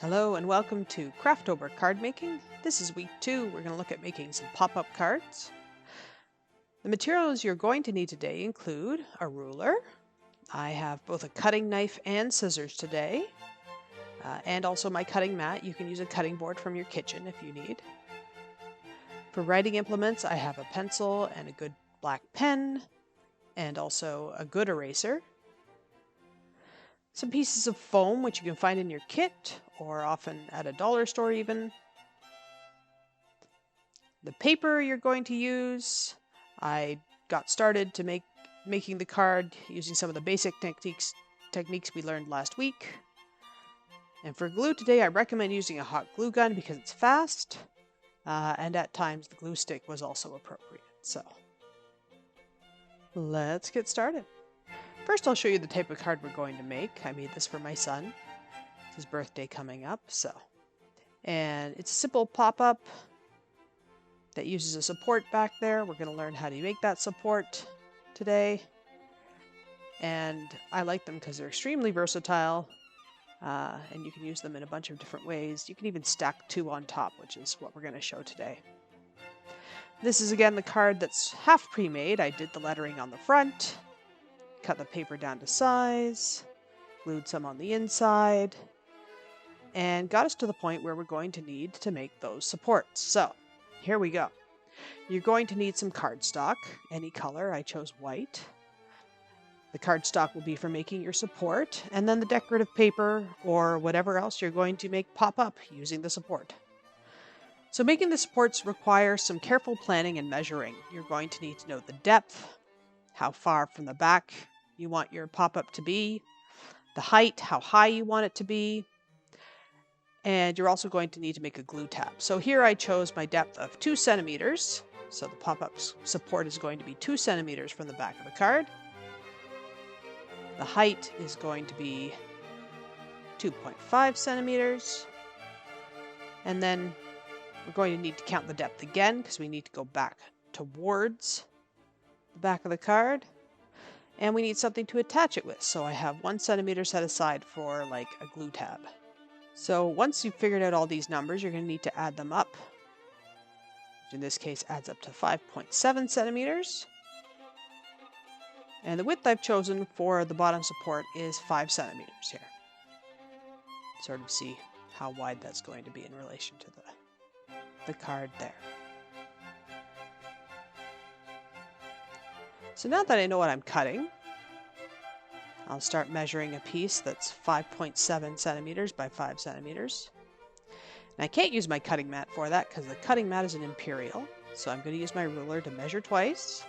Hello and welcome to Craftober Cardmaking. This is week 2. We're going to look at making some pop-up cards. The materials you're going to need today include a ruler. I have both a cutting knife and scissors today, and also my cutting mat. You can use a cutting board from your kitchen if you need. For writing implements, I have a pencil and a good black pen, and also a good eraser. Some pieces of foam, which you can find in your kit, or often at a dollar store even. The paper you're going to use, I got started to making the card using some of the basic techniques we learned last week. And for glue today, I recommend using a hot glue gun because it's fast, and at times the glue stick was also appropriate. So let's get started. First, I'll show you the type of card we're going to make. I made this for my son. It's his birthday coming up, and it's a simple pop-up that uses a support back there. We're going to learn how to make that support today. And I like them because they're extremely versatile, and you can use them in a bunch of different ways. You can even stack 2 on top, which is what we're going to show today. This is again the card that's half pre-made. I did the lettering on the front, cut the paper down to size, glued some on the inside, and got us to the point where we're going to need to make those supports. So here we go. You're going to need some cardstock, any color. I chose white. The cardstock will be for making your support, and then the decorative paper or whatever else you're going to make pop up using the support. So making the supports requires some careful planning and measuring. You're going to need to know the depth, how far from the back you want your pop-up to be, the height, how high you want it to be, and you're also going to need to make a glue tab. So here I chose my depth of 2 centimeters. So the pop-up support is going to be 2 centimeters from the back of the card. The height is going to be 2.5 centimeters. And then we're going to need to count the depth again because we need to go back towards the back of the card. And we need something to attach it with. So I have 1 centimeter set aside for like a glue tab. So once you've figured out all these numbers, you're going to need to add them up, which in this case adds up to 5.7 centimeters. And the width I've chosen for the bottom support is 5 centimeters here. Sort of see how wide that's going to be in relation to the card there. So now that I know what I'm cutting, I'll start measuring a piece that's 5.7 centimeters by 5 centimeters. And I can't use my cutting mat for that because the cutting mat is an imperial. So I'm going to use my ruler to measure twice.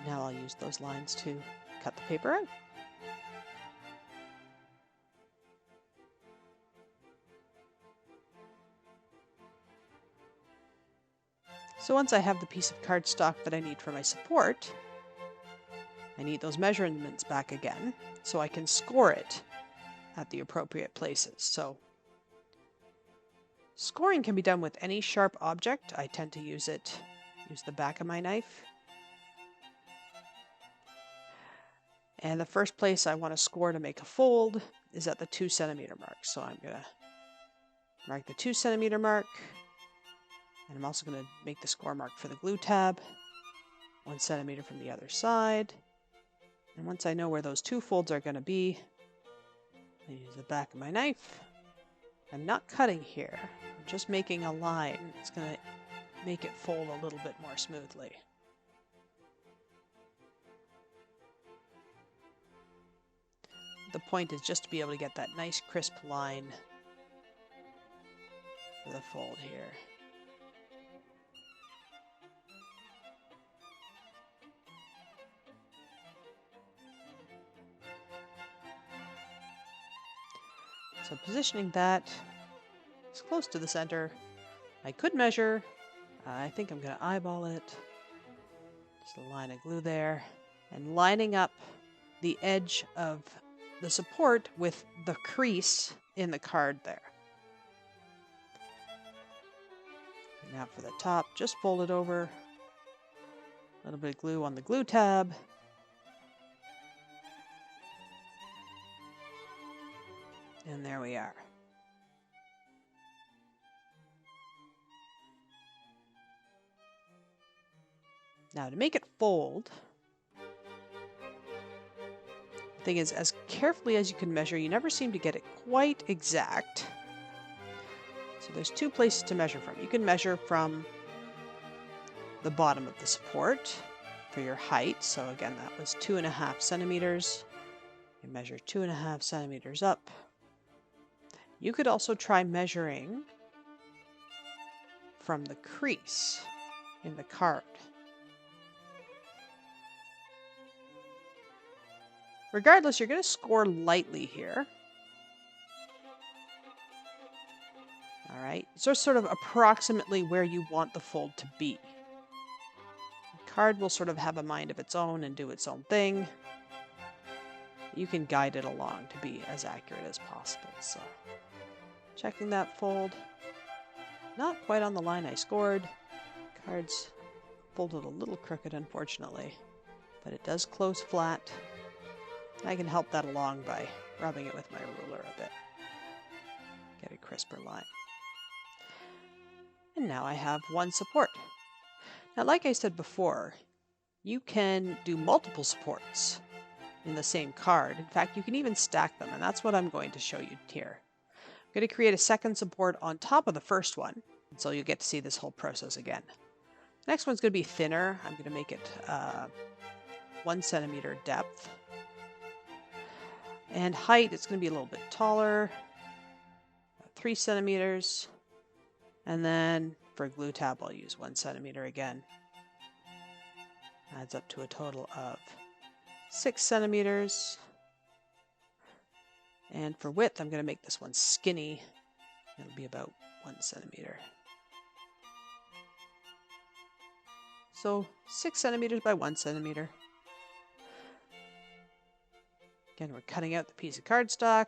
Now I'll use those lines to cut the paper out. So once I have the piece of cardstock that I need for my support, I need those measurements back again so I can score it at the appropriate places. So scoring can be done with any sharp object. I tend to use the back of my knife. And the first place I want to score to make a fold is at the 2 centimeter mark. So I'm going to mark the 2 centimeter mark. And I'm also going to make the score mark for the glue tab, 1 centimeter from the other side. And once I know where those 2 folds are going to be, I use the back of my knife. I'm not cutting here. I'm just making a line. It's going to make it fold a little bit more smoothly. The point is just to be able to get that nice crisp line for the fold here. So positioning that as close to the center, I could measure. I think I'm going to eyeball it. Just a line of glue there. And lining up the edge of the support with the crease in the card there. Now for the top, just fold it over. A little bit of glue on the glue tab. And there we are. Now to make it fold, the thing is, as carefully as you can measure, you never seem to get it quite exact. So there's two places to measure from. You can measure from the bottom of the support for your height. So again, that was 2.5 centimeters. You measure 2.5 centimeters up. You could also try measuring from the crease in the card. Regardless, you're going to score lightly here. All right, so sort of approximately where you want the fold to be. The card will sort of have a mind of its own and do its own thing. You can guide it along to be as accurate as possible. So, checking that fold. Not quite on the line I scored. Card's folded a little crooked, unfortunately, but it does close flat. I can help that along by rubbing it with my ruler a bit. Get a crisper line. And now I have one support. Now, like I said before, you can do multiple supports in the same card. In fact, you can even stack them, and that's what I'm going to show you here. I'm going to create a second support on top of the first one, so you'll get to see this whole process again. Next one's going to be thinner. I'm going to make it 1 centimeter depth. And height, it's going to be a little bit taller, 3 centimeters. And then for glue tab, I'll use 1 centimeter again. Adds up to a total of 6 centimeters. And for width, I'm going to make this one skinny. It'll be about 1 centimeter. So 6 centimeters by 1 centimeter. Again, we're cutting out the piece of cardstock.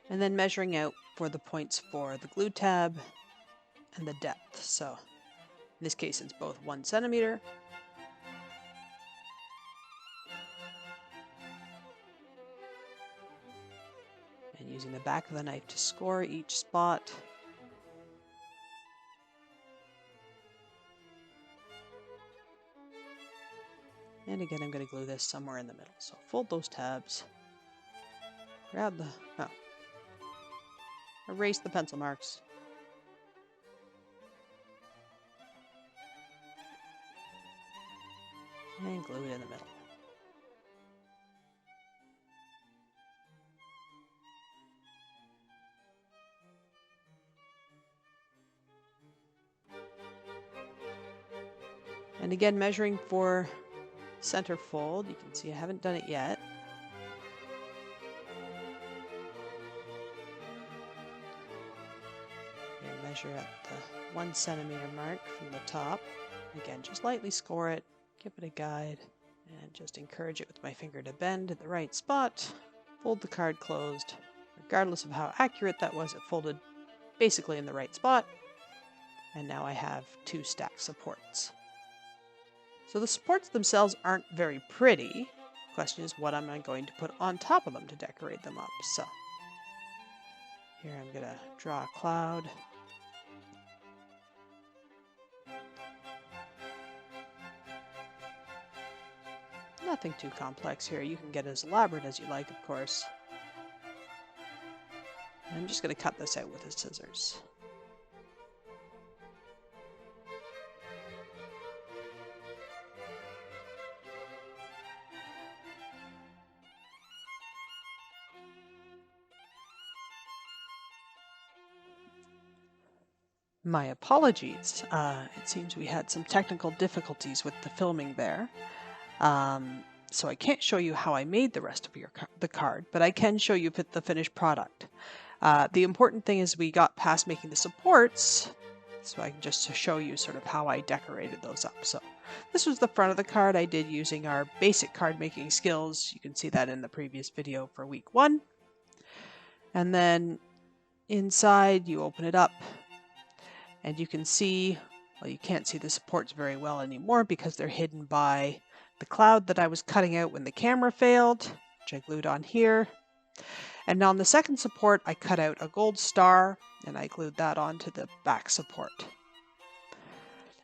And then measuring out for the points for the glue tab and the depth. So in this case, it's both 1 centimeter. And using the back of the knife to score each spot. And again, I'm going to glue this somewhere in the middle. So fold those tabs. Grab the... erase the pencil marks. And glue it in the middle. And again, measuring for center fold. You can see I haven't done it yet. And measure at the 1 centimeter mark from the top. Again, just lightly score it, give it a guide, and just encourage it with my finger to bend at the right spot. Fold the card closed. Regardless of how accurate that was, it folded basically in the right spot. And now I have 2 stacked supports. So the supports themselves aren't very pretty. The question is, what am I going to put on top of them to decorate them up? So here I'm going to draw a cloud. Nothing too complex here. You can get as elaborate as you like, of course. And I'm just going to cut this out with the scissors. My apologies. It seems we had some technical difficulties with the filming there. So I can't show you how I made the rest of the card, but I can show you the finished product. The important thing is we got past making the supports, so I can just show you sort of how I decorated those up. So this was the front of the card I did using our basic card making skills. You can see that in the previous video for week 1. And then inside you open it up and you can see, well, you can't see the supports very well anymore because they're hidden by the cloud that I was cutting out when the camera failed, which I glued on here. And on the second support, I cut out a gold star and I glued that onto the back support.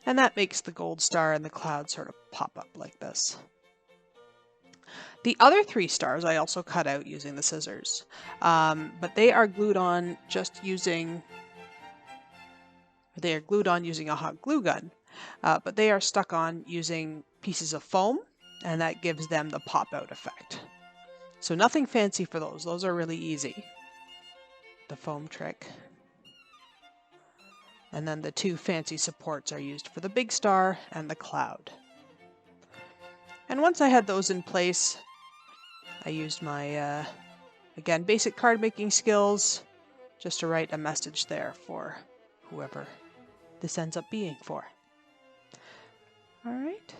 And that makes the gold star and the cloud sort of pop up like this. The other 3 stars I also cut out using the scissors, but they are glued on just using, a hot glue gun, but they are stuck on using pieces of foam, and that gives them the pop out effect. So nothing fancy for those. Those are really easy. The foam trick. And then the 2 fancy supports are used for the big star and the cloud. And once I had those in place, I used my, again, basic card making skills just to write a message there for whoever this ends up being for. All right.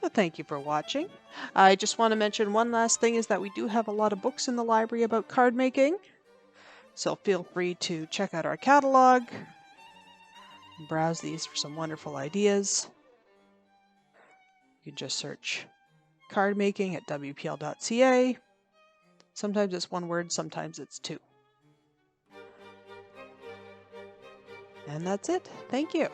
So thank you for watching. I just want to mention one last thing is that we do have a lot of books in the library about card making. So feel free to check out our catalog and browse these for some wonderful ideas. You can just search card making at wpl.ca. Sometimes it's 1 word, sometimes it's 2. And that's it. Thank you.